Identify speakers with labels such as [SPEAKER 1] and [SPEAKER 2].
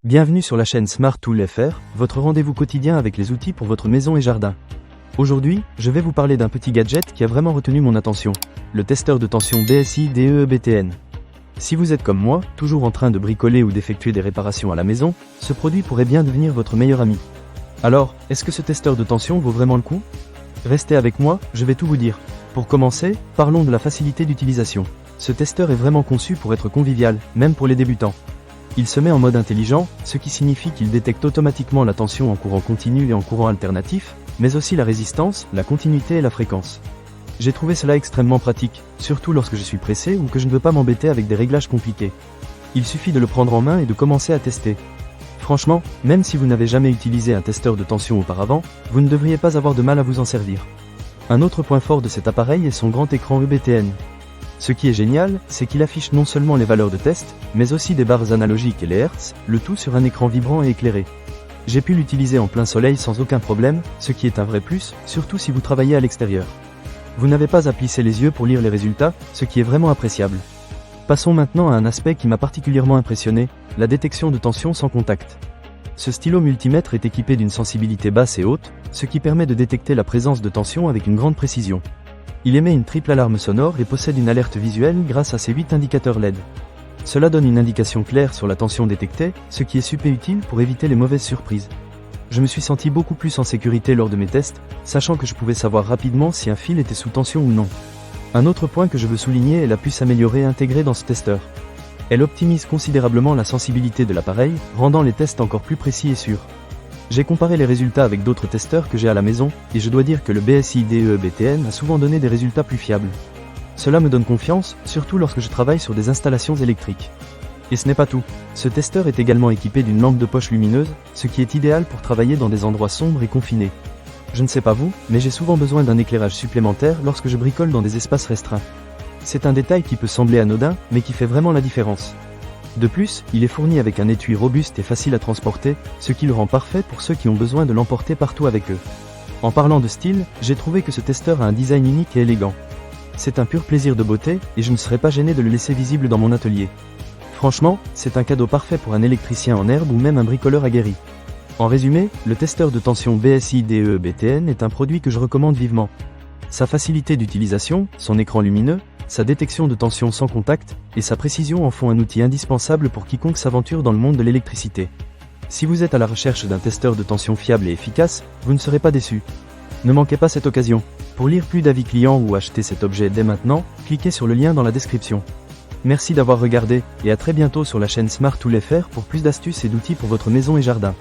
[SPEAKER 1] Bienvenue sur la chaîne Smart Tool FR, votre rendez-vous quotidien avec les outils pour votre maison et jardin. Aujourd'hui, je vais vous parler d'un petit gadget qui a vraiment retenu mon attention, le testeur de tension BSI DEEBTN. Si vous êtes comme moi, toujours en train de bricoler ou d'effectuer des réparations à la maison, ce produit pourrait bien devenir votre meilleur ami. Alors, est-ce que ce testeur de tension vaut vraiment le coup? Restez avec moi, je vais tout vous dire. Pour commencer, parlons de la facilité d'utilisation. Ce testeur est vraiment conçu pour être convivial, même pour les débutants. Il se met en mode intelligent, ce qui signifie qu'il détecte automatiquement la tension en courant continu et en courant alternatif, mais aussi la résistance, la continuité et la fréquence. J'ai trouvé cela extrêmement pratique, surtout lorsque je suis pressé ou que je ne veux pas m'embêter avec des réglages compliqués. Il suffit de le prendre en main et de commencer à tester. Franchement, même si vous n'avez jamais utilisé un testeur de tension auparavant, vous ne devriez pas avoir de mal à vous en servir. Un autre point fort de cet appareil est son grand écran EBTN. Ce qui est génial, c'est qu'il affiche non seulement les valeurs de test, mais aussi des barres analogiques et les hertz, le tout sur un écran vibrant et éclairé. J'ai pu l'utiliser en plein soleil sans aucun problème, ce qui est un vrai plus, surtout si vous travaillez à l'extérieur. Vous n'avez pas à plisser les yeux pour lire les résultats, ce qui est vraiment appréciable. Passons maintenant à un aspect qui m'a particulièrement impressionné, la détection de tension sans contact. Ce stylo multimètre est équipé d'une sensibilité basse et haute, ce qui permet de détecter la présence de tension avec une grande précision. Il émet une triple alarme sonore et possède une alerte visuelle grâce à ses 8 indicateurs LED. Cela donne une indication claire sur la tension détectée, ce qui est super utile pour éviter les mauvaises surprises. Je me suis senti beaucoup plus en sécurité lors de mes tests, sachant que je pouvais savoir rapidement si un fil était sous tension ou non. Un autre point que je veux souligner est la puce améliorée intégrée dans ce testeur. Elle optimise considérablement la sensibilité de l'appareil, rendant les tests encore plus précis et sûrs. J'ai comparé les résultats avec d'autres testeurs que j'ai à la maison, et je dois dire que le BSI DEEBTN a souvent donné des résultats plus fiables. Cela me donne confiance, surtout lorsque je travaille sur des installations électriques. Et ce n'est pas tout. Ce testeur est également équipé d'une lampe de poche lumineuse, ce qui est idéal pour travailler dans des endroits sombres et confinés. Je ne sais pas vous, mais j'ai souvent besoin d'un éclairage supplémentaire lorsque je bricole dans des espaces restreints. C'est un détail qui peut sembler anodin, mais qui fait vraiment la différence. De plus, il est fourni avec un étui robuste et facile à transporter, ce qui le rend parfait pour ceux qui ont besoin de l'emporter partout avec eux. En parlant de style, j'ai trouvé que ce testeur a un design unique et élégant. C'est un pur plaisir de beauté, et je ne serais pas gêné de le laisser visible dans mon atelier. Franchement, c'est un cadeau parfait pour un électricien en herbe ou même un bricoleur aguerri. En résumé, le testeur de tension BSI DEEBTN est un produit que je recommande vivement. Sa facilité d'utilisation, son écran lumineux, sa détection de tension sans contact, et sa précision en font un outil indispensable pour quiconque s'aventure dans le monde de l'électricité. Si vous êtes à la recherche d'un testeur de tension fiable et efficace, vous ne serez pas déçu. Ne manquez pas cette occasion. Pour lire plus d'avis clients ou acheter cet objet dès maintenant, cliquez sur le lien dans la description. Merci d'avoir regardé, et à très bientôt sur la chaîne Smart Tool FR pour plus d'astuces et d'outils pour votre maison et jardin.